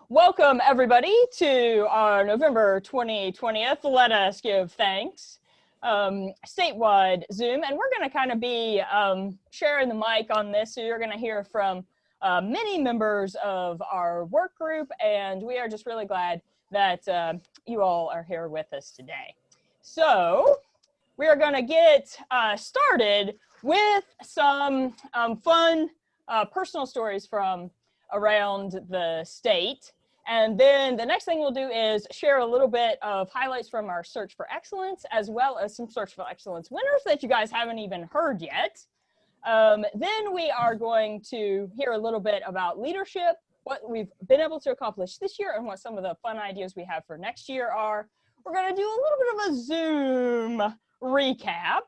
Welcome everybody to our November 2020th Let Us Give Thanks statewide Zoom, and we're going to kind of be sharing the mic on this, so you're going to hear from many members of our work group, and we are just really glad that you all are here with us today. So we are going to get started with some fun personal stories from around the state. And then the next thing we'll do is share a little bit of highlights from our Search for Excellence, as well as some Search for Excellence winners that you guys haven't even heard yet. Then we are going to hear a little bit about leadership, what we've been able to accomplish this year, and what some of the fun ideas we have for next year are. We're going to do a little bit of a Zoom recap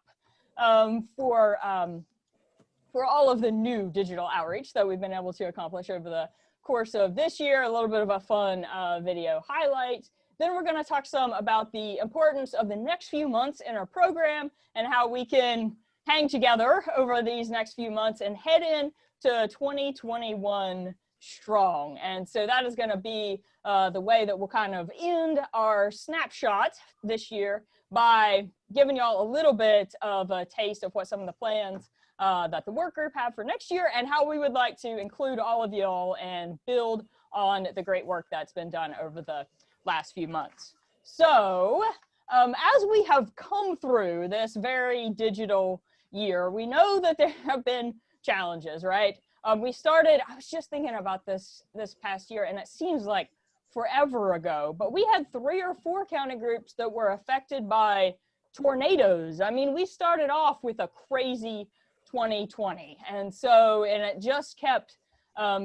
for all of the new digital outreach that we've been able to accomplish over the course of this year, a little bit of a fun video highlight. Then we're going to talk some about the importance of the next few months in our program and how we can hang together over these next few months and head into 2021 strong. And so that is going to be the way that we'll kind of end our snapshot this year by giving y'all a little bit of a taste of what some of the plans that the work group have for next year and how we would like to include all of y'all and build on the great work that's been done over the last few months. So as we have come through this very digital year, we know that there have been challenges, right? We started, I was just thinking about this past year, and it seems like forever ago, but we had 3 or 4 county groups that were affected by tornadoes. I mean, we started off with a crazy 2020, and it just kept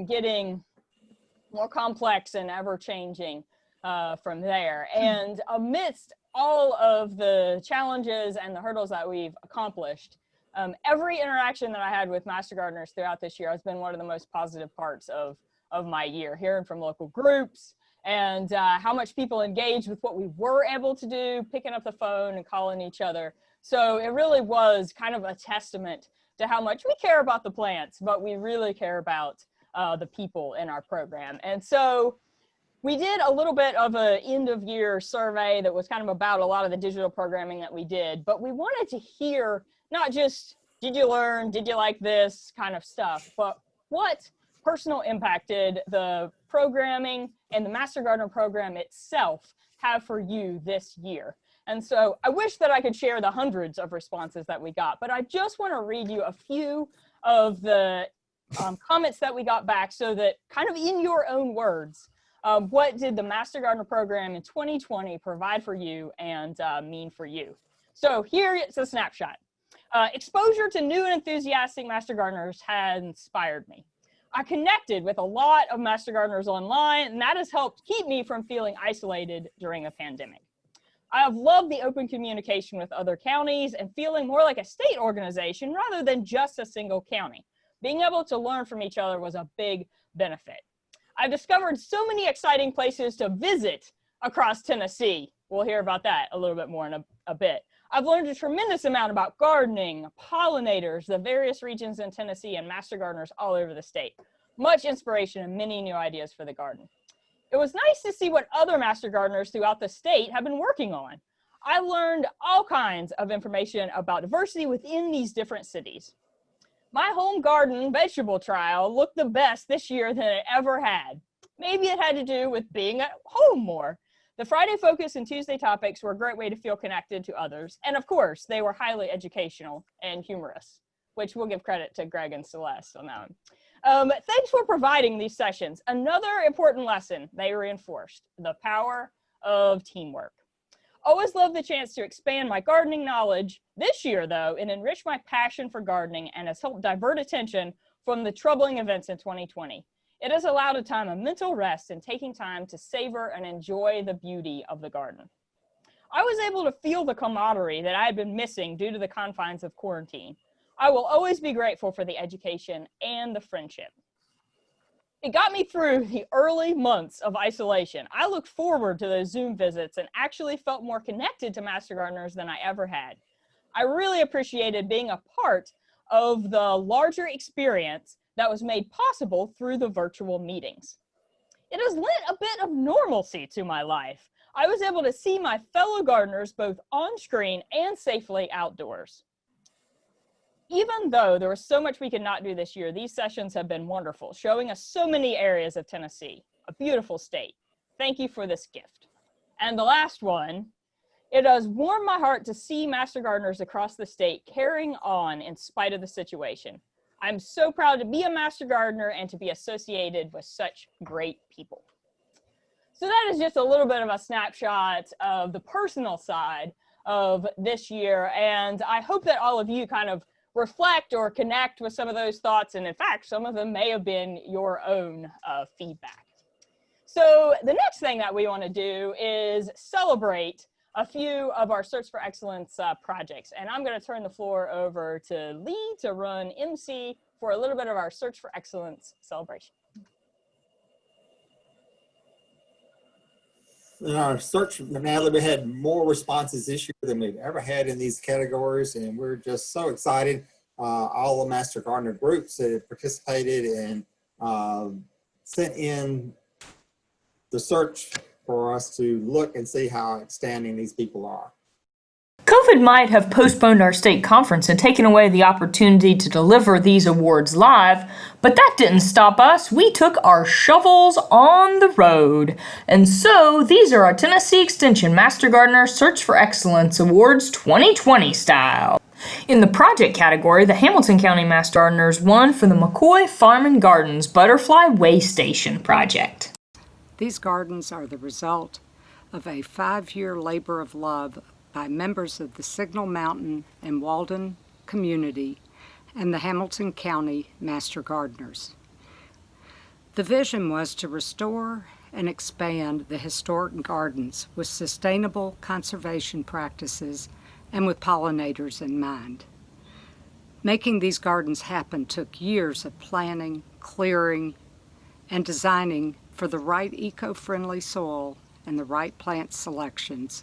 getting more complex and ever-changing from there. And amidst all of the challenges and the hurdles that we've accomplished, every interaction that I had with Master Gardeners throughout this year has been one of the most positive parts of my year, hearing from local groups and how much people engaged with what we were able to do, picking up the phone and calling each other. So it really was kind of a testament to how much we care about the plants, but we really care about the people in our program. And so we did a little bit of an end of year survey that was kind of about a lot of the digital programming that we did, but we wanted to hear not just, did you learn, did you like this kind of stuff, but what personal impact did the programming and the Master Gardener program itself have for you this year? And so I wish that I could share the hundreds of responses that we got, but I just want to read you a few of the comments that we got back so that kind of in your own words, what did the Master Gardener program in 2020 provide for you and mean for you? So here it's a snapshot. Exposure to new and enthusiastic Master Gardeners has inspired me. I connected with a lot of Master Gardeners online, and that has helped keep me from feeling isolated during a pandemic. I have loved the open communication with other counties and feeling more like a state organization rather than just a single county. Being able to learn from each other was a big benefit. I've discovered so many exciting places to visit across Tennessee. We'll hear about that a little bit more in a bit. I've learned a tremendous amount about gardening, pollinators, the various regions in Tennessee, and Master Gardeners all over the state. Much inspiration and many new ideas for the garden. It was nice to see what other Master Gardeners throughout the state have been working on. I learned all kinds of information about diversity within these different cities. My home garden vegetable trial looked the best this year than it ever had. Maybe it had to do with being at home more. The Friday focus and Tuesday topics were a great way to feel connected to others. And of course, they were highly educational and humorous, which we'll give credit to Greg and Celeste on that one. Thanks for providing these sessions. Another important lesson they reinforced: the power of teamwork. Always love the chance to expand my gardening knowledge. This year, though, it enriched my passion for gardening and has helped divert attention from the troubling events in 2020. It has allowed a time of mental rest and taking time to savor and enjoy the beauty of the garden. I was able to feel the camaraderie that I had been missing due to the confines of quarantine. I will always be grateful for the education and the friendship. It got me through the early months of isolation. I looked forward to those Zoom visits and actually felt more connected to Master Gardeners than I ever had. I really appreciated being a part of the larger experience that was made possible through the virtual meetings. It has lent a bit of normalcy to my life. I was able to see my fellow gardeners both on screen and safely outdoors. Even though there was so much we could not do this year, these sessions have been wonderful, showing us so many areas of Tennessee, a beautiful state. Thank you for this gift. And the last one, it does warm my heart to see Master Gardeners across the state carrying on in spite of the situation. I'm so proud to be a Master Gardener and to be associated with such great people. So that is just a little bit of a snapshot of the personal side of this year. And I hope that all of you kind of reflect or connect with some of those thoughts. And in fact, some of them may have been your own feedback. So the next thing that we want to do is celebrate a few of our Search for Excellence projects. And I'm going to turn the floor over to Lee to run MC for a little bit of our Search for Excellence celebration. In our search, Natalie, we had more responses this year than we've ever had in these categories, and we're just so excited. All the Master Gardener groups that have participated and sent in the search for us to look and see how outstanding these people are. COVID might have postponed our state conference and taken away the opportunity to deliver these awards live, but that didn't stop us. We took our shovels on the road. And so these are our Tennessee Extension Master Gardener Search for Excellence Awards 2020 style. In the project category, the Hamilton County Master Gardeners won for the McCoy Farm and Gardens Butterfly Way Station project. These gardens are the result of a 5-year labor of love by members of the Signal Mountain and Walden community and the Hamilton County Master Gardeners. The vision was to restore and expand the historic gardens with sustainable conservation practices and with pollinators in mind. Making these gardens happen took years of planning, clearing, and designing for the right eco-friendly soil and the right plant selections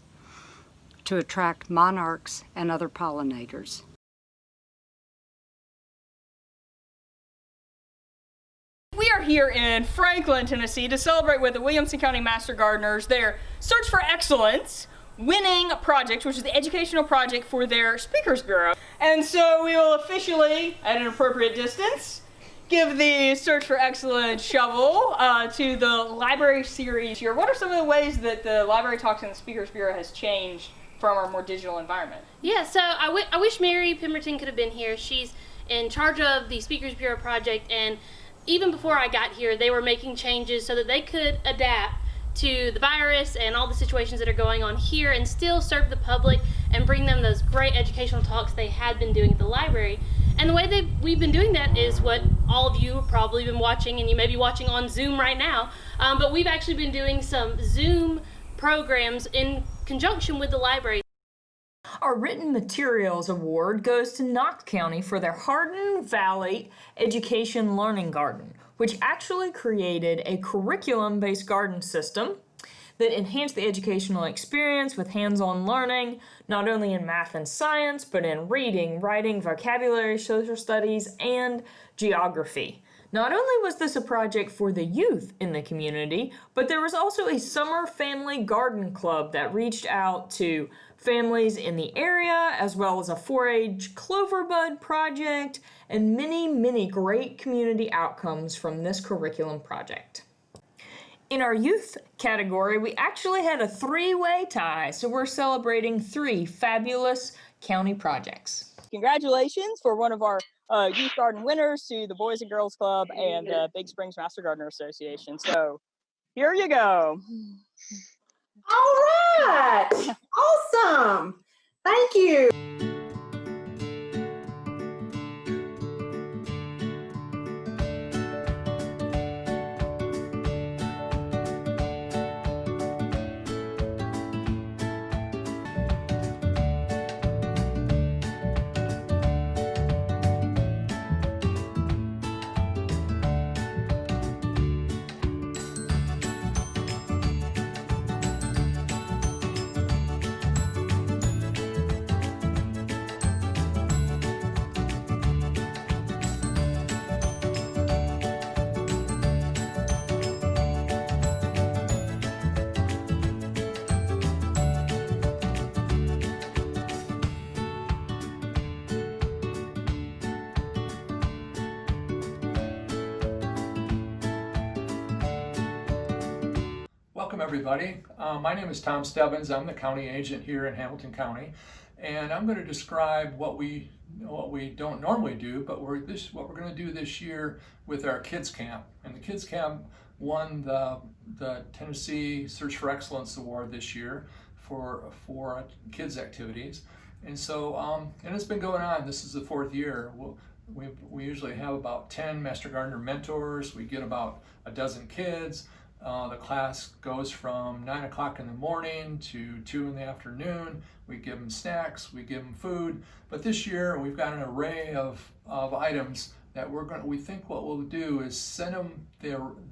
to attract monarchs and other pollinators. We are here in Franklin, Tennessee to celebrate with the Williamson County Master Gardeners their Search for Excellence winning project, which is the educational project for their Speakers Bureau. And so we will officially, at an appropriate distance, give the Search for Excellence shovel to the library series here. What are some of the ways that the Library Talks and the Speakers Bureau has changed from our more digital environment? Yeah, so I wish Mary Pemberton could have been here. She's in charge of the Speakers Bureau project, and even before I got here, they were making changes so that they could adapt to the virus and all the situations that are going on here and still serve the public and bring them those great educational talks they had been doing at the library. And the way we've been doing that is what all of you have probably been watching, and you may be watching on Zoom right now, but we've actually been doing some Zoom programs in conjunction with the library. Our Written Materials Award goes to Knox County for their Hardin Valley Education Learning Garden, which actually created a curriculum-based garden system that enhanced the educational experience with hands-on learning, not only in math and science, but in reading, writing, vocabulary, social studies, and geography. Not only was this a project for the youth in the community, but there was also a summer family garden club that reached out to families in the area, as well as a 4-H clover bud project, and many great community outcomes from this curriculum project. In our youth category, we actually had a 3-way tie, so we're celebrating 3 fabulous county projects. Congratulations for one of our Youth Garden winners to the Boys and Girls Club and the Big Springs Master Gardener Association. So here you go. All right. Awesome. Thank you. Welcome everybody. My name is Tom Stebbins. I'm the county agent here in Hamilton County, and I'm going to describe what we don't normally do, but what we're going to do this year with our kids camp. And the kids camp won the Tennessee Search for Excellence Award this year for kids activities. And so and it's been going on. This is the 4th year. We usually have about 10 Master Gardener mentors. We get about a dozen kids. The class goes from 9 o'clock in the morning to 2 in the afternoon. We give them snacks, we give them food. But this year we've got an array of items that we think what we'll do is send them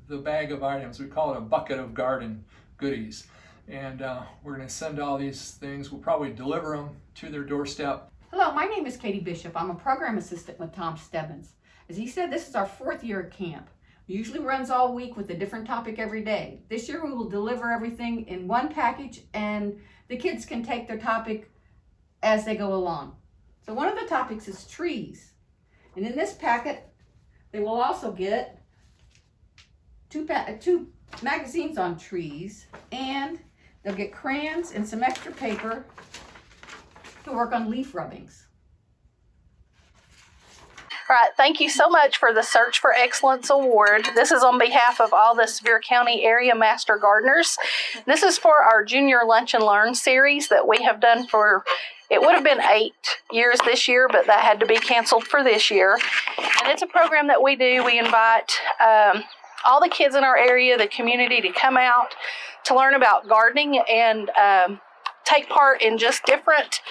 the bag of items. We call it a bucket of garden goodies. And we're going to send all these things. We'll probably deliver them to their doorstep. Hello, my name is Katie Bishop. I'm a program assistant with Tom Stebbins. As he said, this is our 4th year at camp. It usually runs all week with a different topic every day. This year we will deliver everything in one package, and the kids can take their topic as they go along. So one of the topics is trees. And in this packet, they will also get two magazines on trees, and they'll get crayons and some extra paper to work on leaf rubbings. All right, thank you so much for the Search for Excellence Award. This is on behalf of all the Sevier County area Master Gardeners. This is for our Junior Lunch and Learn series that we have done for, it would have been 8 years this year, but that had to be canceled for this year. And it's a program that we do. We invite all the kids in our area, the community, to come out to learn about gardening and take part in just different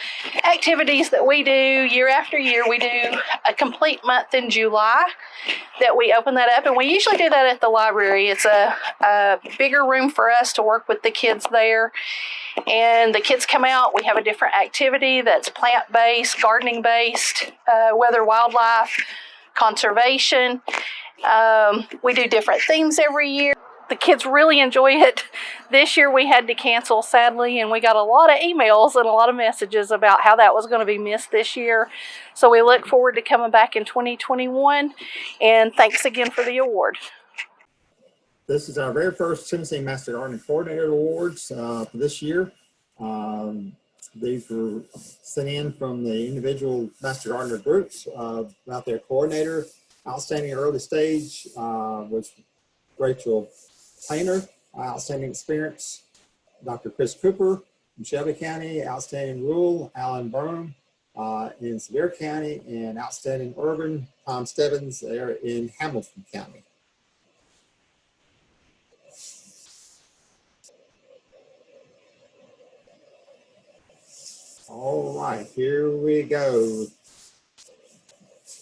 activities that we do year after year. We do a complete month in July that we open that up, and we usually do that at the library. It's a bigger room for us to work with the kids there, and the kids come out. We have a different activity that's plant-based, gardening-based, weather, wildlife, conservation. We do different themes every year. The kids really enjoy it. This year we had to cancel, sadly, and we got a lot of emails and a lot of messages about how that was going to be missed this year. So we look forward to coming back in 2021, and thanks again for the award. This is our very first Tennessee Master Gardening Coordinator Awards for this year. These were sent in from the individual Master Gardener groups about their coordinator. Outstanding early stage was Rachel Painter, outstanding experience, Dr. Chris Cooper in Shelby County, outstanding rural, Alan Burnham in Sevier County, and outstanding urban, Tom Stebbins there in Hamilton County. All right, here we go.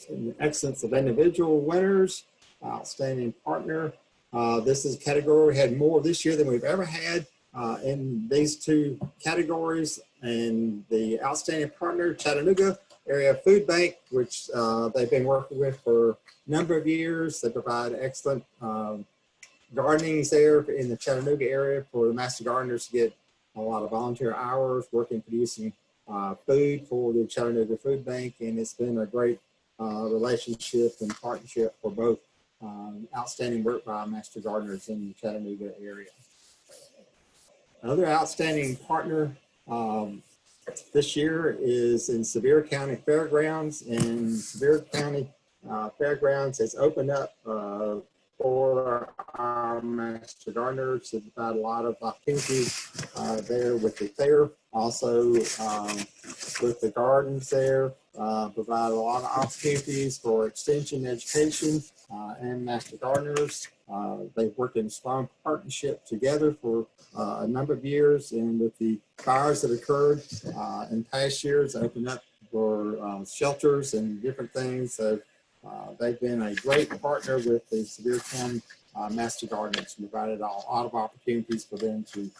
In the excellence of individual winners, outstanding partner. This is a category we had more this year than we've ever had in these 2 categories. And the outstanding partner, Chattanooga Area Food Bank, which they've been working with for a number of years. They provide excellent gardenings there in the Chattanooga area for the Master Gardeners to get a lot of volunteer hours working, producing food for the Chattanooga Food Bank. And it's been a great relationship and partnership for both outstanding work by Master Gardeners in the Chattanooga area. Another outstanding partner this year is in Sevier County Fairgrounds, and Sevier County Fairgrounds has opened up for our Master Gardeners to provide a lot of opportunities there with the fair. Also with the gardens there, provide a lot of opportunities for extension education and Master Gardeners. They've worked in a strong partnership together for a number of years, and with the fires that occurred in past years, opened up for shelters and different things. So they've been a great partner with the Sevier County Master Gardeners, and provided a lot of opportunities for them to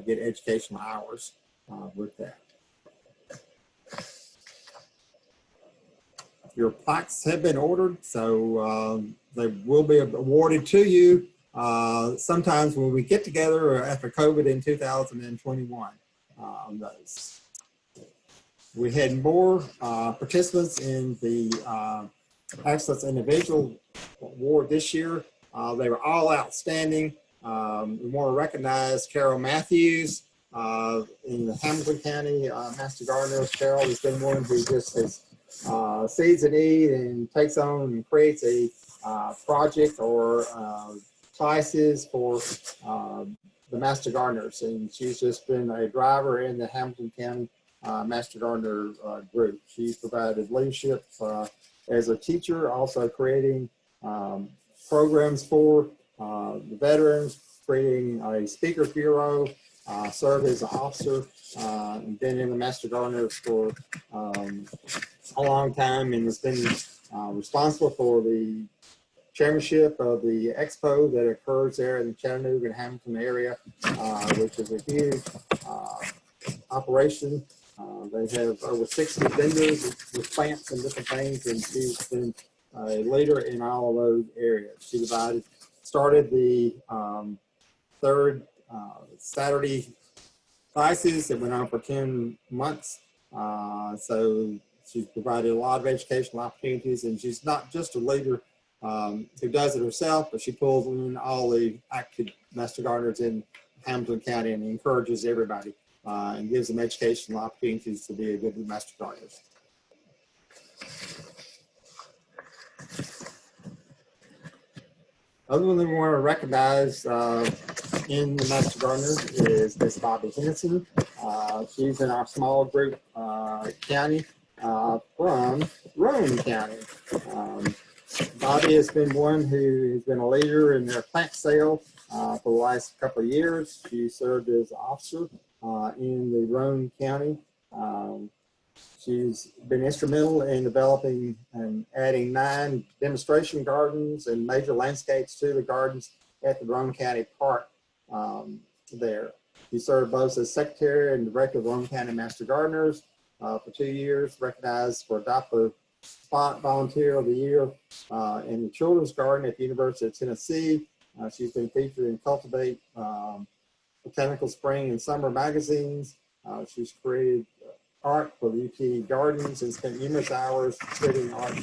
get educational hours with that. Your plaques have been ordered, so they will be awarded to you sometimes when we get together after COVID in 2021 on those. We had more participants in the Excellence Individual Award this year. They were all outstanding. We want to recognize Carol Matthews in the Hamilton County Master Gardener. Carol has been one who just has sees a need and takes on and creates a project or classes for the Master Gardeners, and she's just been a driver in the Hamilton County Master Gardener group. She's provided leadership as a teacher, also creating programs for the veterans, creating a speaker bureau, served as an officer, and been in the Master Gardeners for a long time, and has been responsible for the chairmanship of the expo that occurs there in the Chattanooga and Hamilton area, which is a huge operation. They have over 60 vendors with plants and different things, and she's been a leader in all of those areas. She started the third Saturday classes that went on for 10 months. So she's provided a lot of educational opportunities, and she's not just a leader who does it herself, but she pulls in all the active Master Gardeners in Hamilton County and encourages everybody and gives them educational opportunities to be a good Master Gardener. Other one that we want to recognize in the Master Gardeners is Miss Bobby Henderson. She's in our small group county from Rowan County. Bobby has been one who has been a leader in their plant sale for the last couple of years. She served as officer in the Rowan County. She's been instrumental in developing and adding 9 demonstration gardens and major landscapes to the gardens at the Rowan County Park there. She served both as secretary and director of Rowan County Master Gardeners for 2 years, recognized for Adoptive Spot Volunteer of the Year in the Children's Garden at the University of Tennessee. She's been featured in Cultivate, Botanical Spring and Summer magazines. She's created art for the UT Gardens and spent numerous hours creating art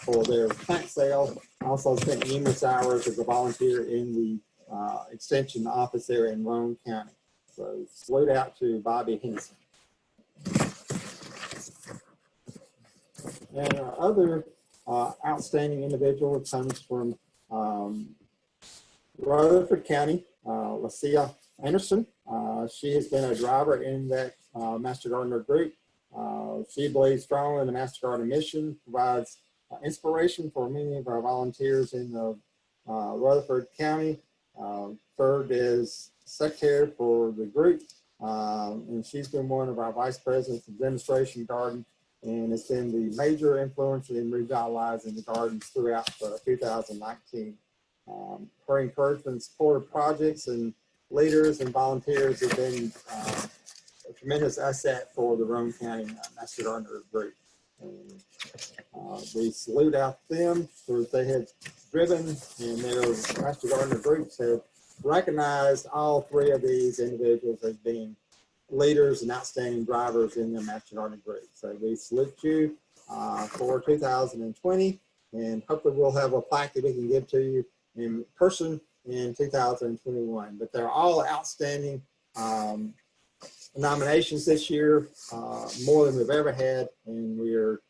for their plant sale. Also spent numerous hours as a volunteer in the extension office there in Rowan County. So salute out to Bobby Henson. And our other outstanding individual comes from Rutherford County, Lacia Anderson. She has been a driver in that Master Gardener group. She believes strongly in the Master Gardener mission, provides inspiration for many of our volunteers in the Rutherford County, served as secretary for the group, and she's been one of our vice presidents of demonstration garden, and has been the major influence in revitalizing the gardens throughout 2019. Her encouragement and support of projects and leaders and volunteers have been a tremendous asset for the Rowan County Master Gardener group. And, we salute out them for what they have driven, and their Master Gardener groups have recognized all 3 of these individuals as being leaders and outstanding drivers in the Master Gardener group. So we salute you for 2020, and hopefully we'll have a plaque that we can give to you in person in 2021. But they're all outstanding nominations this year, more than we've ever had, and we're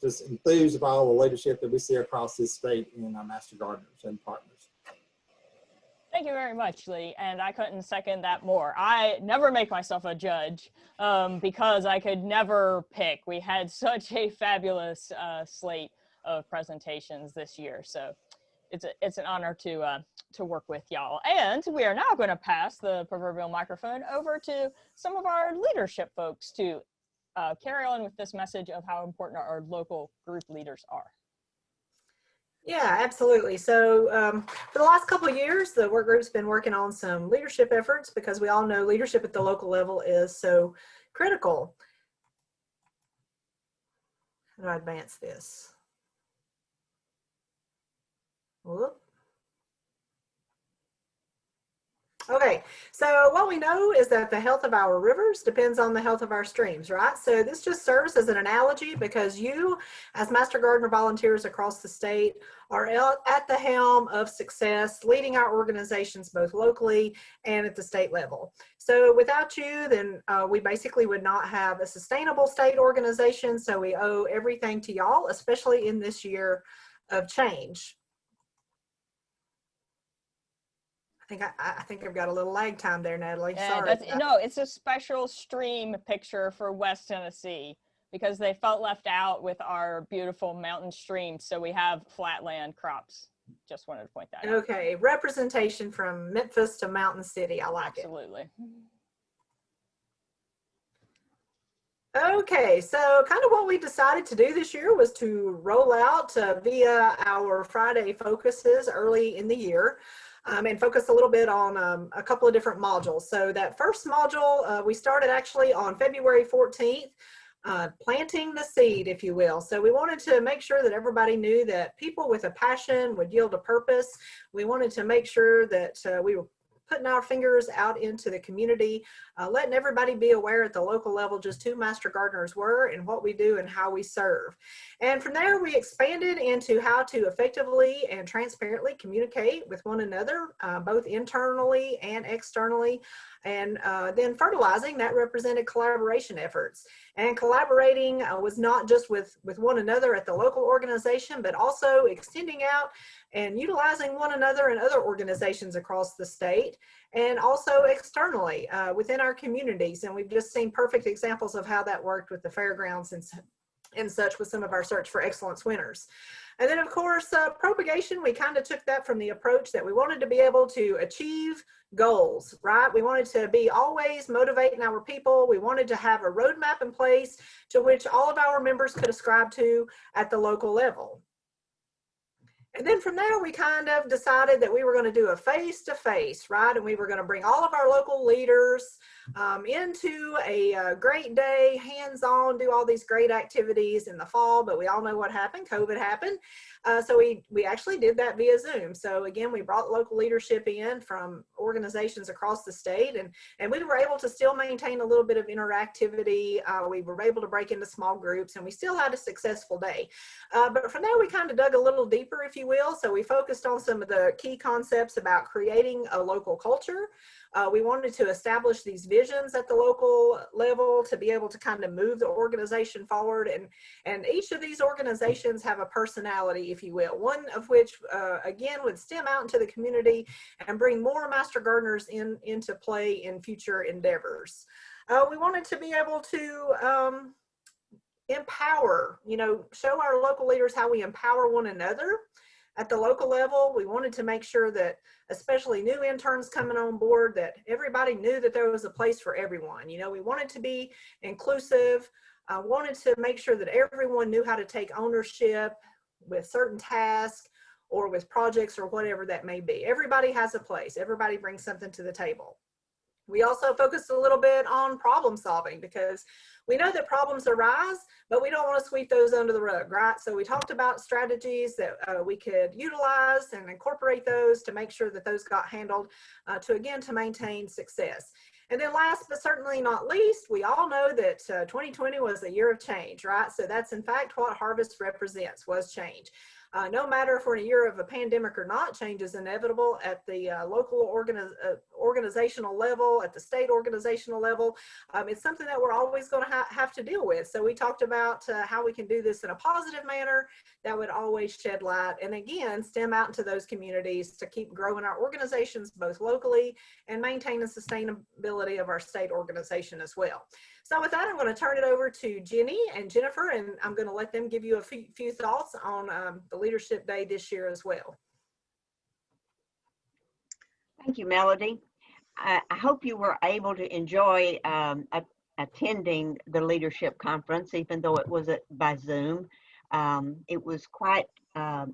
just enthused of all the leadership that we see across this state in our Master Gardeners and partners. Thank you very much, Lee, and I couldn't second that more. I never make myself a judge because I could never pick. We had such a fabulous slate of presentations this year, so it's an honor to work with y'all. And we are now going to pass the proverbial microphone over to some of our leadership folks to carry on with this message of how important our local group leaders are. Yeah, absolutely. So for the last couple of years, the work group's been working on some leadership efforts because we all know leadership at the local level is so critical. How do I advance this? Whoop. Okay. Okay, so what we know is that the health of our rivers depends on the health of our streams, right? So this just serves as an analogy because you, as Master Gardener volunteers across the state, are at the helm of success, leading our organizations both locally and at the state level. So without you, then we basically would not have a sustainable state organization. So we owe everything to y'all, especially in this year of change. I think I've got a little lag time there, Natalie. Yeah, Sorry. no, it's a special stream picture for West Tennessee because they felt left out with our beautiful mountain streams. So we have flatland crops. Just wanted to point that out. Okay, representation from Memphis to Mountain City. I like it. Absolutely. Okay, so kind of what we decided to do this year was to roll out via our Friday focuses early in the year. And focus a little bit on a couple of different modules. So that first module, we started actually on February 14th, planting the seed, if you will. So we wanted to make sure that everybody knew that people with a passion would yield a purpose. We wanted to make sure that we were putting our fingers out into the community, letting everybody be aware at the local level just who Master Gardeners were and what we do and how we serve. And from there, we expanded into how to effectively and transparently communicate with one another, both internally and externally. And then fertilizing, that represented collaboration efforts. And collaborating was not just with one another at the local organization, but also extending out and utilizing one another and other organizations across the state, and also externally within our communities. And we've just seen perfect examples of how that worked with the fairgrounds and such with some of our Search for Excellence winners. And then of course, propagation, we kind of took that from the approach that we wanted to be able to achieve goals, right? We wanted to be always motivating our people. We wanted to have a roadmap in place to which all of our members could ascribe to at the local level. And then from there, we kind of decided that we were going to do a face-to-face, right? And we were going to bring all of our local leaders into a great day, hands-on, do all these great activities in the fall, but we all know what happened. COVID happened. So we actually did that via Zoom. So again, we brought local leadership in from organizations across the state, and we were able to still maintain a little bit of interactivity. We were able to break into small groups, and we still had a successful day. But from there, we kind of dug a little deeper, if you will. So we focused on some of the key concepts about creating a local culture. We wanted to establish these visions at the local level to be able to kind of move the organization forward. And each of these organizations have a personality, if you will, one of which, again, would stem out into the community and bring more Master Gardeners into play in future endeavors. We wanted to be able to empower, show our local leaders how we empower one another. At the local level, we wanted to make sure that, especially new interns coming on board, that everybody knew that there was a place for everyone. We wanted to be inclusive. I wanted to make sure that everyone knew how to take ownership with certain tasks or with projects or whatever that may be. Everybody has a place. Everybody brings something to the table. We also focused a little bit on problem solving because we know that problems arise, but we don't want to sweep those under the rug, right? So we talked about strategies that we could utilize and incorporate those to make sure that those got handled to maintain success. And then last but certainly not least, we all know that 2020 was a year of change, right? So that's in fact what Harvest represents, was change. No matter if we're in a year of a pandemic or not, change is inevitable at the local organizational level, at the state organizational level. It's something that we're always going to have to deal with. So we talked about how we can do this in a positive manner that would always shed light and again, stem out into those communities to keep growing our organizations both locally and maintain the sustainability of our state organization as well. So with that, I'm going to turn it over to Jenny and Jennifer, and I'm going to let them give you a few thoughts on the Leadership Day this year as well. Thank you, Melody. I hope you were able to enjoy attending the leadership conference, even though it was by Zoom. It was quite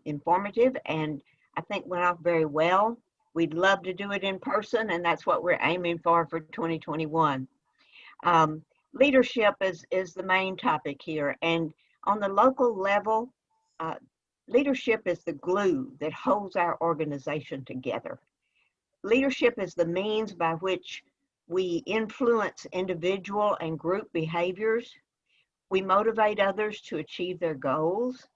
informative, and I think went off very well. We'd love to do it in person, and that's what we're aiming for 2021. Leadership is the main topic here, and on the local level, leadership is the glue that holds our organization together. Leadership is the means by which we influence individual and group behaviors. We motivate others to achieve their goals.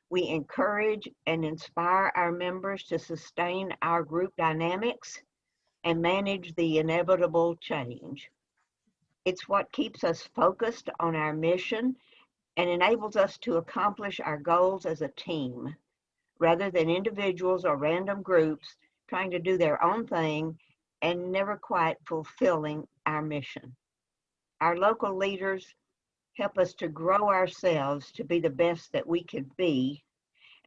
We encourage and inspire our members to sustain our group dynamics and manage the inevitable change. It's what keeps us focused on our mission and enables us to accomplish our goals as a team, rather than individuals or random groups trying to do their own thing and never quite fulfilling our mission. Our local leaders help us to grow ourselves to be the best that we could be,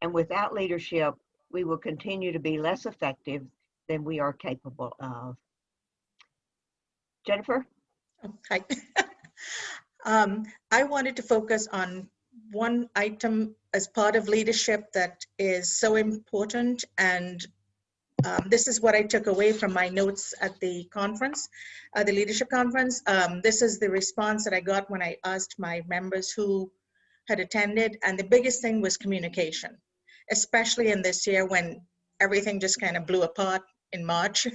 and without leadership, we will continue to be less effective than we are capable of. Jennifer? Hi. I wanted to focus on one item as part of leadership that is so important, and this is what I took away from my notes at the conference, the leadership conference. This is the response that I got when I asked my members who had attended, and the biggest thing was communication, especially in this year when everything just kind of blew apart in March.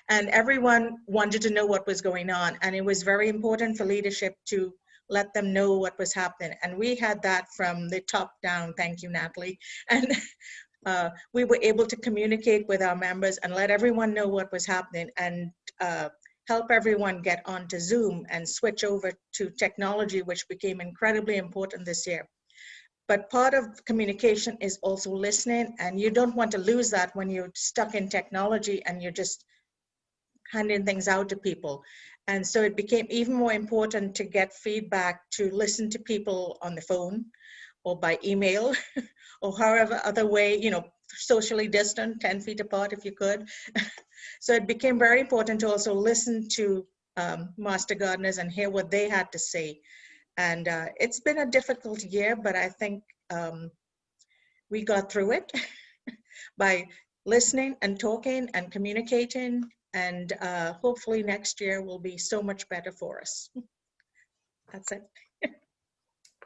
And everyone wanted to know what was going on. And it was very important for leadership to let them know what was happening. And we had that from the top down. Thank you, Natalie. And we were able to communicate with our members and let everyone know what was happening, and help everyone get onto Zoom and switch over to technology, which became incredibly important this year. But part of communication is also listening, and you don't want to lose that when you're stuck in technology and you're just handing things out to people. And so it became even more important to get feedback, to listen to people on the phone or by email or however other way, you know, socially distant, 10 feet apart if you could. So it became very important to also listen to master gardeners and hear what they had to say. And it's been a difficult year, but I think we got through it by listening and talking and communicating. And hopefully next year will be so much better for us. That's it.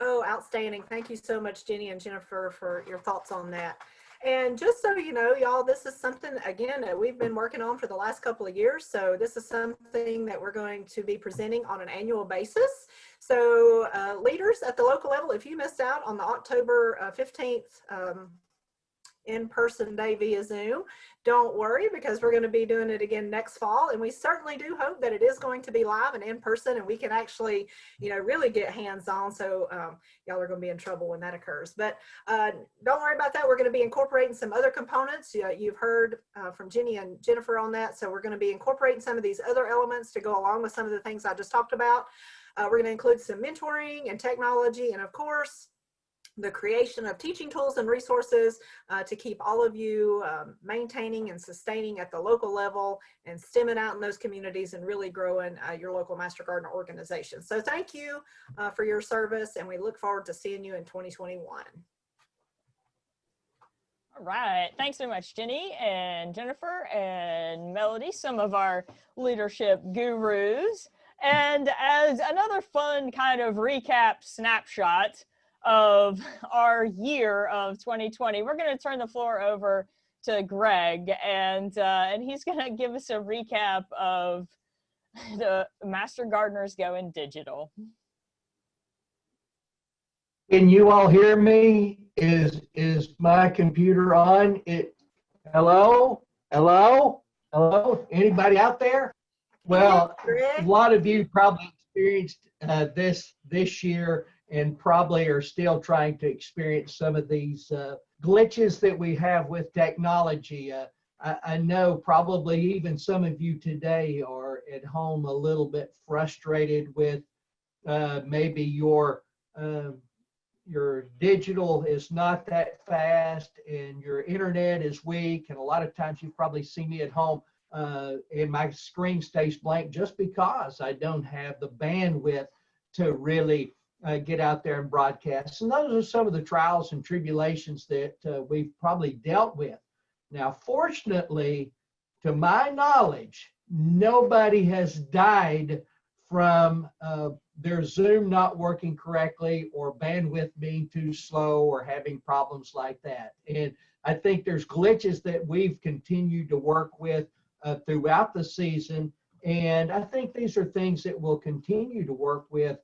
Oh, outstanding. Thank you so much, Jenny and Jennifer, for your thoughts on that. And just so you know, y'all, this is something, again, that we've been working on for the last couple of years. So this is something that we're going to be presenting on an annual basis. So leaders at the local level, if you missed out on the October 15th in-person day via Zoom, don't worry, because we're going to be doing it again next fall, and we certainly do hope that it is going to be live and in person, and we can actually, you know, really get hands-on. So y'all are going to be in trouble when that occurs, but don't worry about that. We're going to be incorporating some other components. You've heard from Jenny and Jennifer on that, so we're going to be incorporating some of these other elements to go along with some of the things I just talked about. We're going to include some mentoring and technology, and of course the creation of teaching tools and resources to keep all of you maintaining and sustaining at the local level and stemming out in those communities and really growing your local Master Gardener organization. So thank you for your service, and we look forward to seeing you in 2021. All right, thanks so much, Jenny and Jennifer and Melody, some of our leadership gurus. And as another fun kind of recap snapshot of our year of 2020, we're going to turn the floor over to Greg, and he's going to give us a recap of the Master Gardeners Going Digital. Can you all hear me? Is my computer on? Hello? Anybody out there? Well, a lot of you probably experienced this year, and probably are still trying to experience some of these glitches that we have with technology. I know probably even some of you today are at home a little bit frustrated with maybe your digital is not that fast and your internet is weak, and a lot of times you probably see me at home and my screen stays blank just because I don't have the bandwidth to really get out there and broadcast. And those are some of the trials and tribulations that we've probably dealt with. Now, fortunately, to my knowledge, nobody has died from their Zoom not working correctly or bandwidth being too slow or having problems like that. And I think there's glitches that we've continued to work with throughout the season. And I think these are things that we'll continue to work with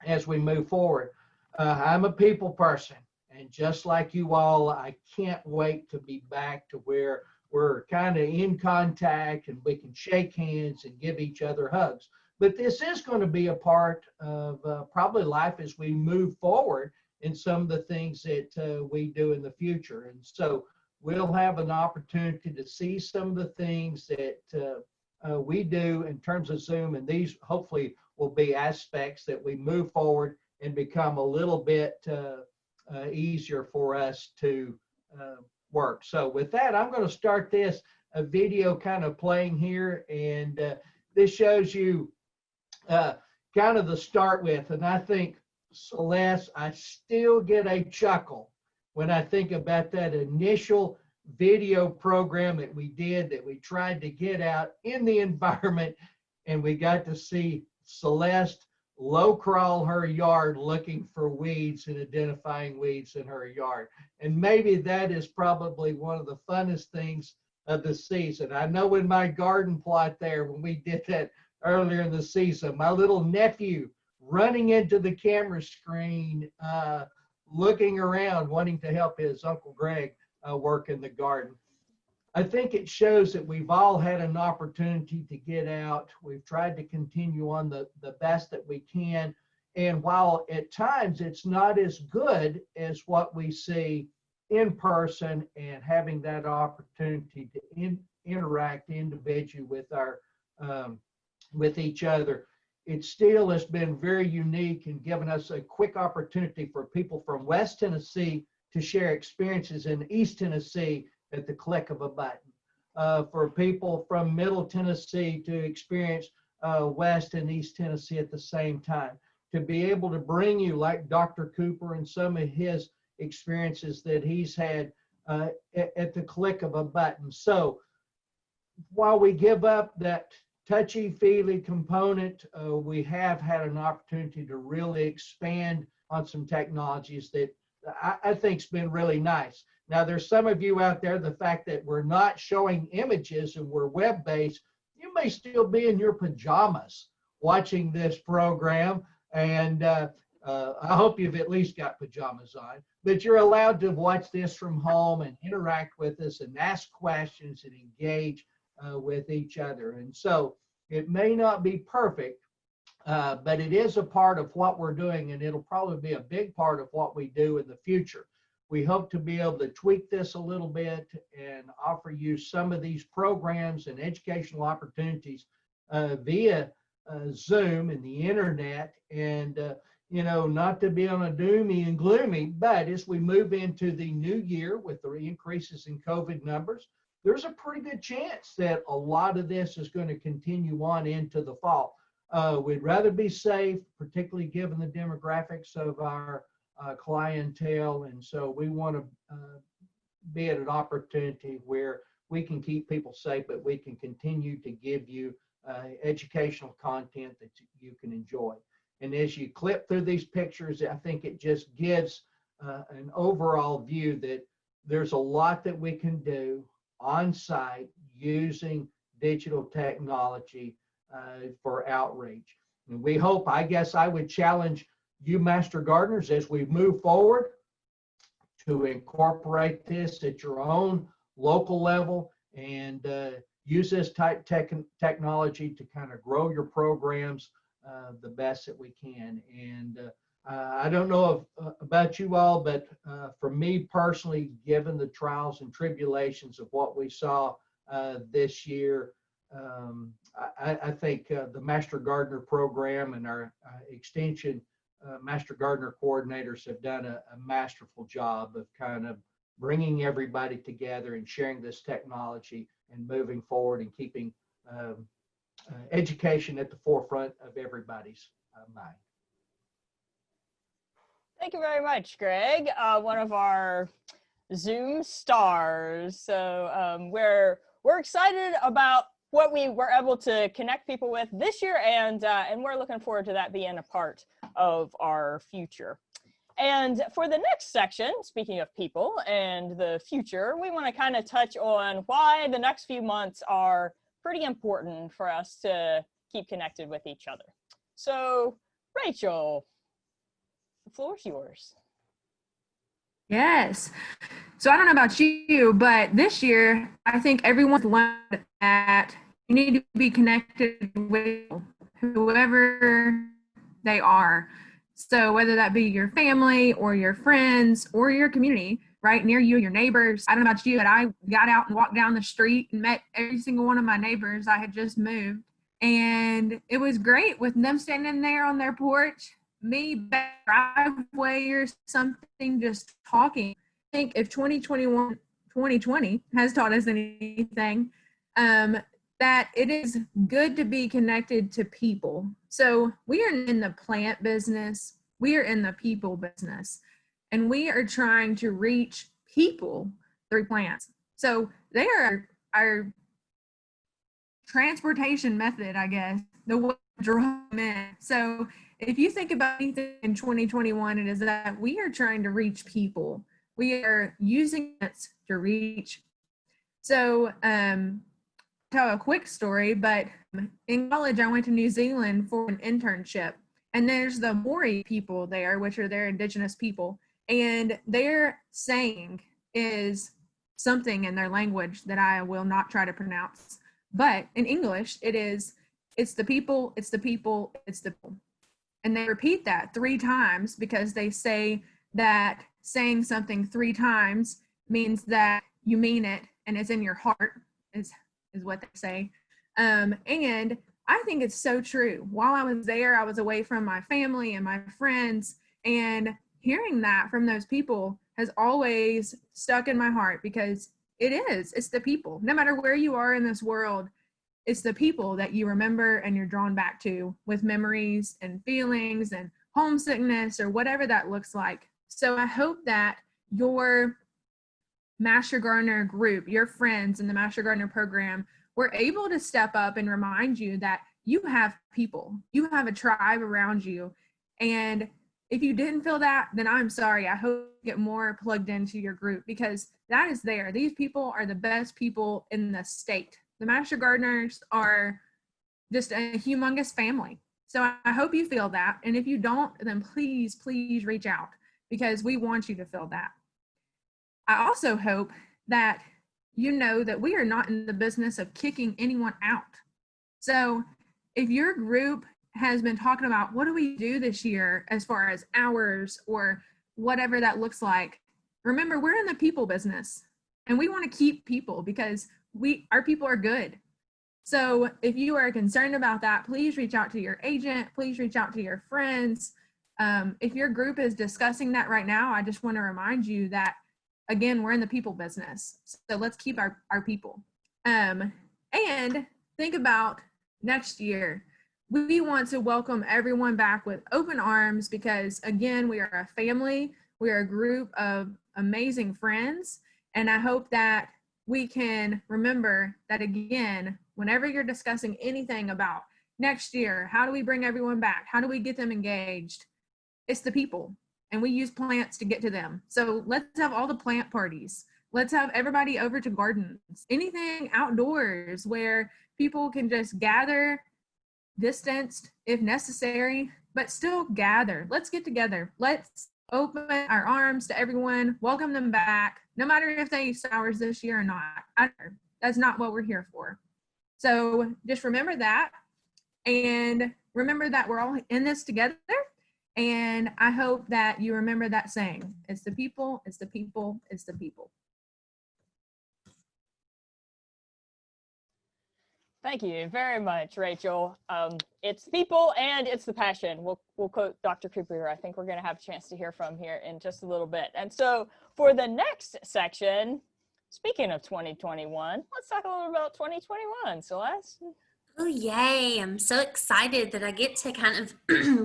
as we move forward. I'm a people person, and just like you all, I can't wait to be back to where we're kind of in contact and we can shake hands and give each other hugs. But this is going to be a part of probably life as we move forward in some of the things that we do in the future. And so we'll have an opportunity to see some of the things that we do in terms of Zoom, and these hopefully will be aspects that we move forward and become a little bit easier for us to work. So with that, I'm going to start this video kind of playing here, and this shows you kind of the start with, and I think, Celeste, I still get a chuckle when I think about that initial video program that we did, that we tried to get out in the environment, and we got to see Celeste low crawl her yard looking for weeds and identifying weeds in her yard. And maybe that is probably one of the funnest things of the season. I know in my garden plot there, when we did that earlier in the season, my little nephew running into the camera screen, looking around, wanting to help his Uncle Greg work in the garden. I think it shows that we've all had an opportunity to get out. We've tried to continue on the best that we can. And while at times it's not as good as what we see in person and having that opportunity to interact individually with our with each other, it still has been very unique and given us a quick opportunity for people from West Tennessee to share experiences in East Tennessee at the click of a button. For people from Middle Tennessee to experience West and East Tennessee at the same time. To be able to bring you, like Dr. Cooper and some of his experiences that he's had at the click of a button. So while we give up that touchy-feely component, we have had an opportunity to really expand on some technologies that I think's been really nice. Now, there's some of you out there, the fact that we're not showing images and we're web-based, you may still be in your pajamas watching this program, and I hope you've at least got pajamas on, but you're allowed to watch this from home and interact with us and ask questions and engage with each other. And so it may not be perfect, but it is a part of what we're doing, and it'll probably be a big part of what we do in the future. We hope to be able to tweak this a little bit and offer you some of these programs and educational opportunities via Zoom and the internet. And, you know, not to be on a doomy and gloomy, but as we move into the new year with the increases in COVID numbers, there's a pretty good chance that a lot of this is going to continue on into the fall. We'd rather be safe, particularly given the demographics of our clientele. And so we want to be at an opportunity where we can keep people safe, but we can continue to give you educational content that you can enjoy. And as you clip through these pictures, I think it just gives an overall view that there's a lot that we can do on site using digital technology for outreach. And we hope, I guess I would challenge you Master Gardeners as we move forward to incorporate this at your own local level and use this type technology to kind of grow your programs the best that we can. And I don't know about you all, but for me personally, given the trials and tribulations of what we saw this year, I think the Master Gardener program and our extension Master Gardener coordinators have done a masterful job of kind of bringing everybody together and sharing this technology and moving forward and keeping education at the forefront of everybody's mind. Thank you very much, Greg. One of our Zoom stars. So we're excited about what we were able to connect people with this year, and we're looking forward to that being a part of our future. And for the next section, speaking of people and the future, we want to kind of touch on why the next few months are pretty important for us to keep connected with each other. So, Rachel, the floor is yours. Yes. So I don't know about you, but this year, I think everyone's learned that you need to be connected with whoever they are. So whether that be your family or your friends or your community, right near you, your neighbors. I don't know about you, but I got out and walked down the street and met every single one of my neighbors. I had just moved. And it was great with them standing there on their porch, me back driveway or something, just talking. I think if 2020 has taught us anything, that it is good to be connected to people. So we are in the plant business, we are in the people business, and we are trying to reach people through plants. So they are our transportation method, I guess, the way to draw them in. So if you think about anything in 2021, it is that we are trying to reach people. We are using it to reach. So tell a quick story, but in college I went to New Zealand for an internship, and there's the Maori people there, which are their indigenous people, and their saying is something in their language that I will not try to pronounce, but in English it is, it's the people, it's the people, it's the people. And they repeat that 3 times because they say that saying something 3 times means that you mean it and it's in your heart, is what they say. And I think it's so true. While I was there, I was away from my family and my friends, and hearing that from those people has always stuck in my heart, because it's the people. No matter where you are in this world, it's the people that you remember and you're drawn back to with memories and feelings and homesickness or whatever that looks like. So I hope that your Master Gardener group, your friends in the Master Gardener program, were able to step up and remind you that you have people, you have a tribe around you. And if you didn't feel that, then I'm sorry. I hope you get more plugged into your group, because that is there. These people are the best people in the state. The Master Gardeners are just a humongous family. So I hope you feel that. And if you don't, then please, please reach out, because we want you to feel that. I also hope that you know that we are not in the business of kicking anyone out. So if your group has been talking about, what do we do this year as far as hours or whatever that looks like, remember, we're in the people business and we want to keep people, because our people are good. So if you are concerned about that, please reach out to your agent, please reach out to your friends. If your group is discussing that right now, I just want to remind you that, again, we're in the people business. So let's keep our people. And think about next year. We want to welcome everyone back with open arms, because again, we are a family. We are a group of amazing friends. And I hope that we can remember that, again, whenever you're discussing anything about next year, how do we bring everyone back? How do we get them engaged? It's the people. And we use plants to get to them. So let's have all the plant parties. Let's have everybody over to gardens, anything outdoors where people can just gather, distanced if necessary, but still gather. Let's get together. Let's open our arms to everyone, welcome them back, no matter if they use hours this year or not. That's not what we're here for. So just remember that, and remember that we're all in this together. And I hope that you remember that saying, it's the people, it's the people, it's the people. Thank you very much, Rachel. It's people and it's the passion. We'll quote Dr. Cooper. I think we're going to have a chance to hear from here in just a little bit. And so for the next section, speaking of 2021, let's talk a little about 2021. Celeste? Oh, yay. I'm so excited that I get to kind of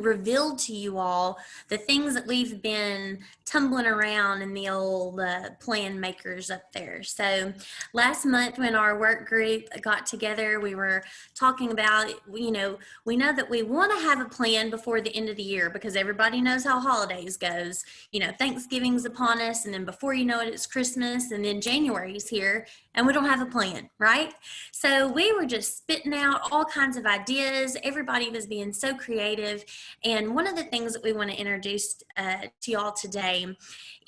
reveal to you all the things that we've been tumbling around in the old plan makers up there. So last month when our work group got together, we were talking about, we know that we want to have a plan before the end of the year because everybody knows how holidays goes. Thanksgiving's upon us, and then before you know it, it's Christmas, and then January's here, and we don't have a plan, right? So we were just spitting out all kinds of ideas. Everybody was being so creative. And one of the things that we want to introduce to y'all today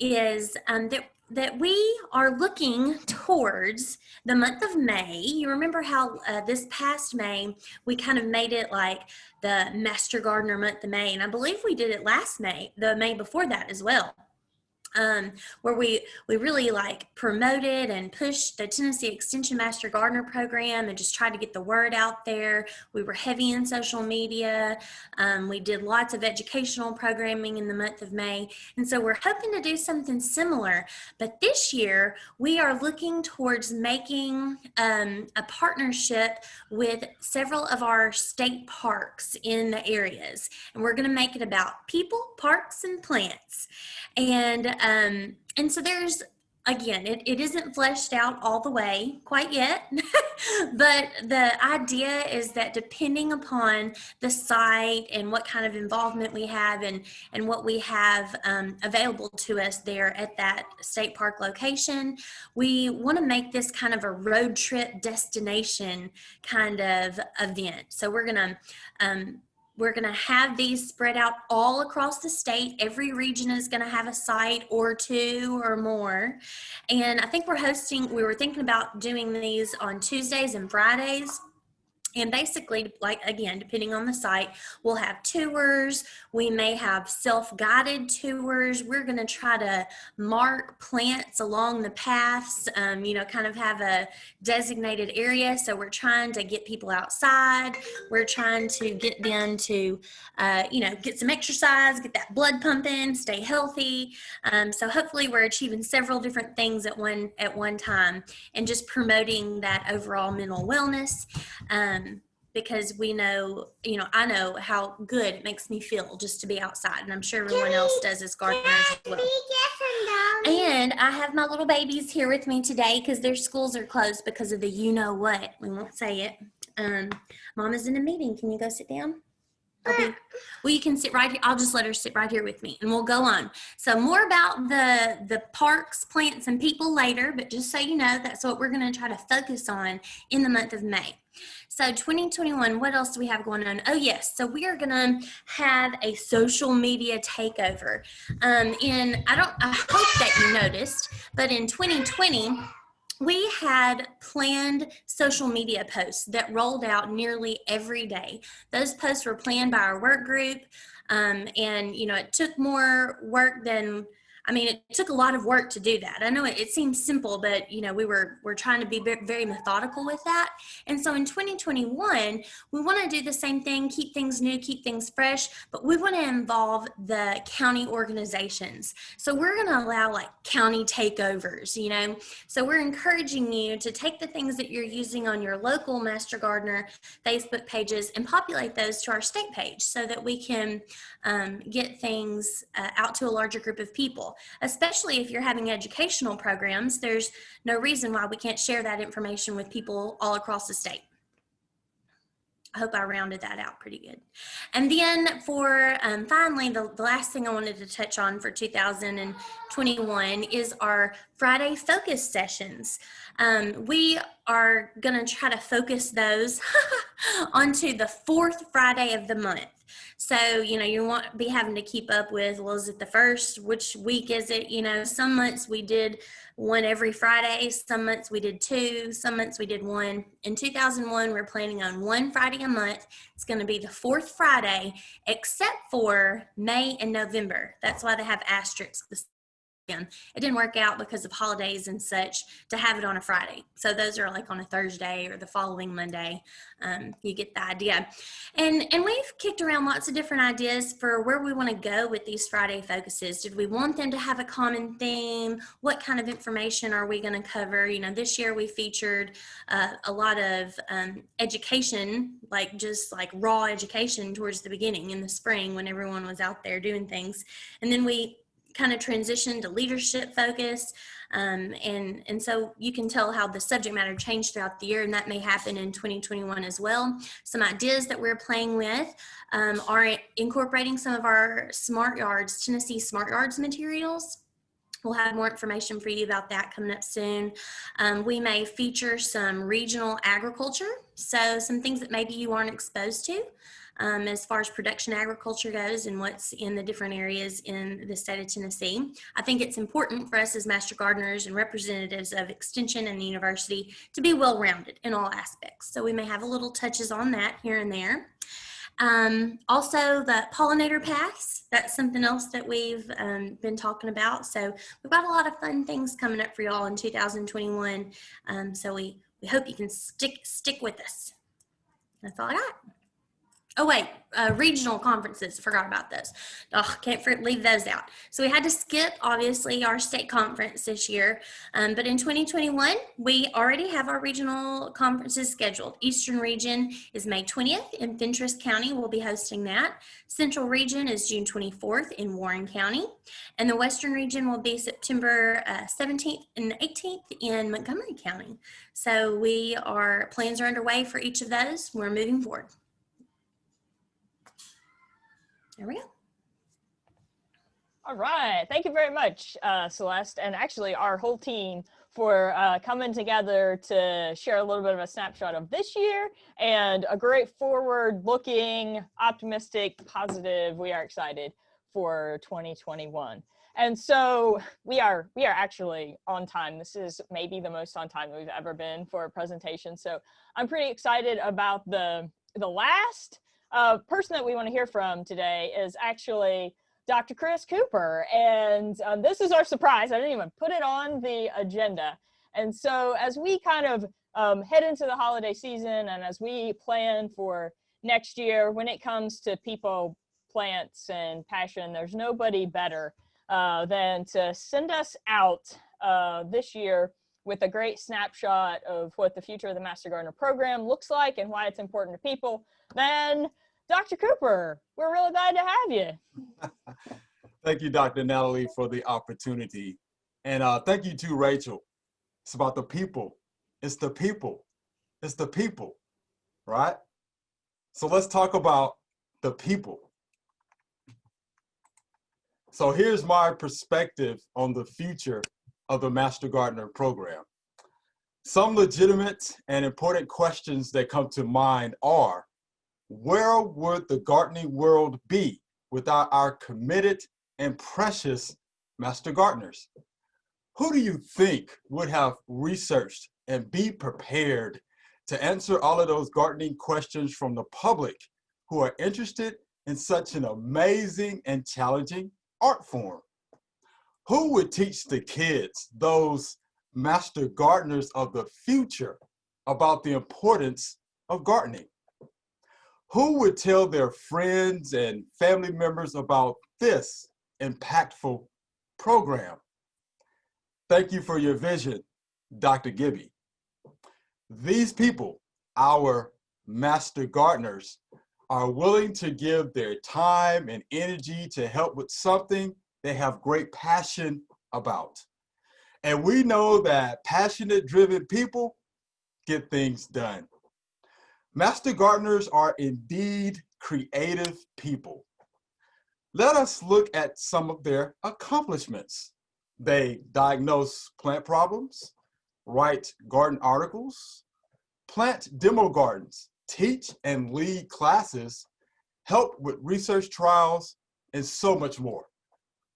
is that we are looking towards the month of May. You remember how this past May, we kind of made it like the Master Gardener month of May. And I believe we did it last May, the May before that as well. Where we really like promoted and pushed the Tennessee Extension Master Gardener program and just tried to get the word out there. We were heavy in social media. We did lots of educational programming in the month of May. And so we're hoping to do something similar. But this year, we are looking towards making a partnership with several of our state parks in the areas. And we're going to make it about people, parks, and plants. And so there's, again, it isn't fleshed out all the way quite yet, but the idea is that depending upon the site and what kind of involvement we have and what we have available to us there at that state park location, we want to make this kind of a road trip destination kind of event. So we're going to have these spread out all across the state. Every region is going to have a site or two or more. And I think we were thinking about doing these on Tuesdays and Fridays. And basically, like, again, depending on the site, we'll have tours. We may have self-guided tours. We're going to try to mark plants along the paths, kind of have a designated area. So we're trying to get people outside. We're trying to get them to, get some exercise, get that blood pumping, stay healthy. So hopefully we're achieving several different things at one time and just promoting that overall mental wellness. Because we know, I know how good it makes me feel just to be outside, and I'm sure everyone else does as gardeners as well. And I have my little babies here with me today because their schools are closed because of the you-know-what. We won't say it. Mom is in a meeting. Can you go sit down? Well, you can sit right here. I'll just let her sit right here with me, and we'll go on. So more about the parks, plants, and people later, but just so you know, that's what we're going to try to focus on in the month of May. So 2021, what else do we have going on? Oh, yes. So we are going to have a social media takeover. I hope that you noticed, but in 2020, we had planned social media posts that rolled out nearly every day. Those posts were planned by our work group, and it took more work than, it took a lot of work to do that. I know it seems simple, but we're trying to be very methodical with that. And so in 2021, we want to do the same thing, keep things new, keep things fresh, but we want to involve the county organizations. So we're going to allow like county takeovers, So we're encouraging you to take the things that you're using on your local Master Gardener Facebook pages and populate those to our state page so that we can get things out to a larger group of people. Especially if you're having educational programs, there's no reason why we can't share that information with people all across the state. I hope I rounded that out pretty good. And then for finally, the last thing I wanted to touch on for 2021 is our Friday focus sessions. We are going to try to focus those onto the fourth Friday of the month. So, you won't be having to keep up with, well, is it the first? Which week is it? Some months we did one every Friday. Some months we did two. Some months we did one. In 2001, we're planning on one Friday a month. It's going to be the fourth Friday, except for May and November. That's why they have asterisks It didn't work out because of holidays and such to have it on a Friday. So those are like on a Thursday or the following Monday. You get the idea. And we've kicked around lots of different ideas for where we want to go with these Friday focuses. Did we want them to have a common theme? What kind of information are we going to cover? You know, this year we featured a lot of education, like just like raw education towards the beginning in the spring when everyone was out there doing things. And then we kind of transition to leadership focus. And so you can tell how the subject matter changed throughout the year, and that may happen in 2021 as well. Some ideas that we're playing with are incorporating some of our Smart Yards, Tennessee Smart Yards materials. We'll have more information for you about that coming up soon. We may feature some regional agriculture, so some things that maybe you aren't exposed to. As far as production agriculture goes and what's in the different areas in the state of Tennessee. I think it's important for us as Master Gardeners and representatives of Extension and the university to be well-rounded in all aspects. So we may have a little touches on that here and there. Also the pollinator paths, that's something else that we've been talking about. So we've got a lot of fun things coming up for y'all in 2021. So we hope you can stick with us. That's all I got. Oh wait, regional conferences, forgot about those. Oh, can't leave those out. So we had to skip, obviously, our state conference this year, but in 2021, we already have our regional conferences scheduled. Eastern Region is May 20th in Fentress County, we'll be hosting that. Central Region is June 24th in Warren County, and the Western Region will be September 17th and 18th in Montgomery County. So plans are underway for each of those. We're moving forward. There we go. All right. Thank you very much, Celeste, and actually our whole team for coming together to share a little bit of a snapshot of this year and a great forward-looking, optimistic, positive. We are excited for 2021. And so we are actually on time. This is maybe the most on time we've ever been for a presentation. So I'm pretty excited about the last person that we want to hear from today is actually Dr. Chris Cooper. And this is our surprise. I didn't even put it on the agenda. And so as we kind of head into the holiday season and as we plan for next year, when it comes to people, plants, and passion, there's nobody better than to send us out this year with a great snapshot of what the future of the Master Gardener program looks like and why it's important to people than Dr. Cooper. We're really glad to have you. Thank you, Dr. Natalie, for the opportunity. And thank you to Rachel. It's about the people. It's the people. It's the people, right? So let's talk about the people. So here's my perspective on the future of the Master Gardener program. Some legitimate and important questions that come to mind are, where would the gardening world be without our committed and precious Master Gardeners? Who do you think would have researched and be prepared to answer all of those gardening questions from the public who are interested in such an amazing and challenging art form? Who would teach the kids, those Master Gardeners of the future, about the importance of gardening? Who would tell their friends and family members about this impactful program? Thank you for your vision, Dr. Gibby. These people, our Master Gardeners, are willing to give their time and energy to help with something they have great passion about. And we know that passionate, driven people get things done. Master Gardeners are indeed creative people. Let us look at some of their accomplishments. They diagnose plant problems, write garden articles, plant demo gardens, teach and lead classes, help with research trials, and so much more.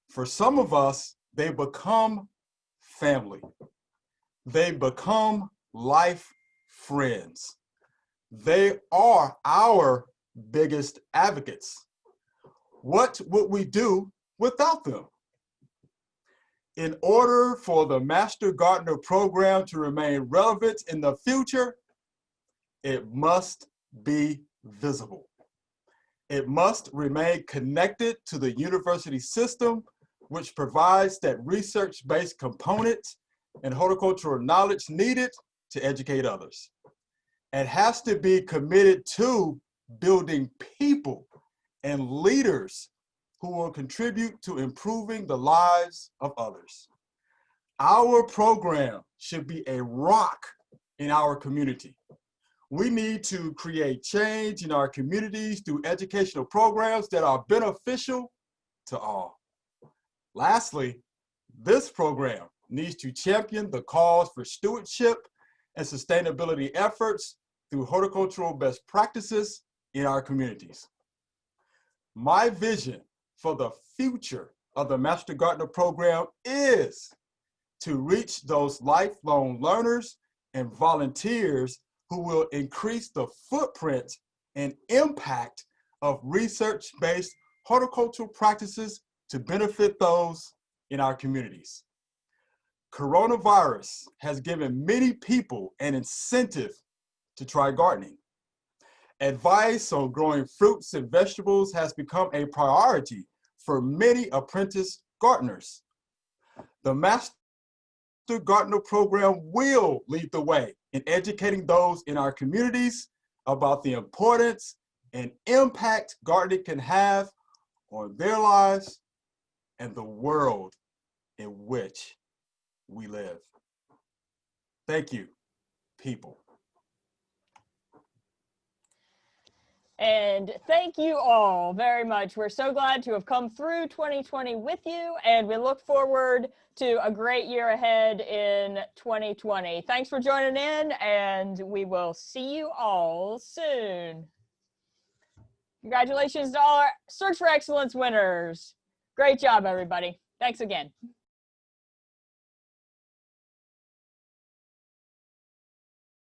For some of us, they become family. They become life friends. They are our biggest advocates. What would we do without them? In order for the Master Gardener program to remain relevant in the future, it must be visible. It must remain connected to the university system, which provides that research-based component and horticultural knowledge needed to educate others. It has to be committed to building people and leaders who will contribute to improving the lives of others. Our program should be a rock in our community. We need to create change in our communities through educational programs that are beneficial to all. Lastly, this program needs to champion the cause for stewardship and sustainability efforts through horticultural best practices in our communities. My vision for the future of the Master Gardener program is to reach those lifelong learners and volunteers who will increase the footprint and impact of research-based horticultural practices to benefit those in our communities. Coronavirus has given many people an incentive to try gardening. Advice on growing fruits and vegetables has become a priority for many apprentice gardeners. The Master Gardener program will lead the way in educating those in our communities about the importance and impact gardening can have on their lives and the world in which we live. Thank you, people. And thank you all very much. We're so glad to have come through 2020 with you, and we look forward to a great year ahead in 2020. Thanks for joining in, and we will see you all soon. Congratulations to all our Search for Excellence winners. Great job, everybody. Thanks again.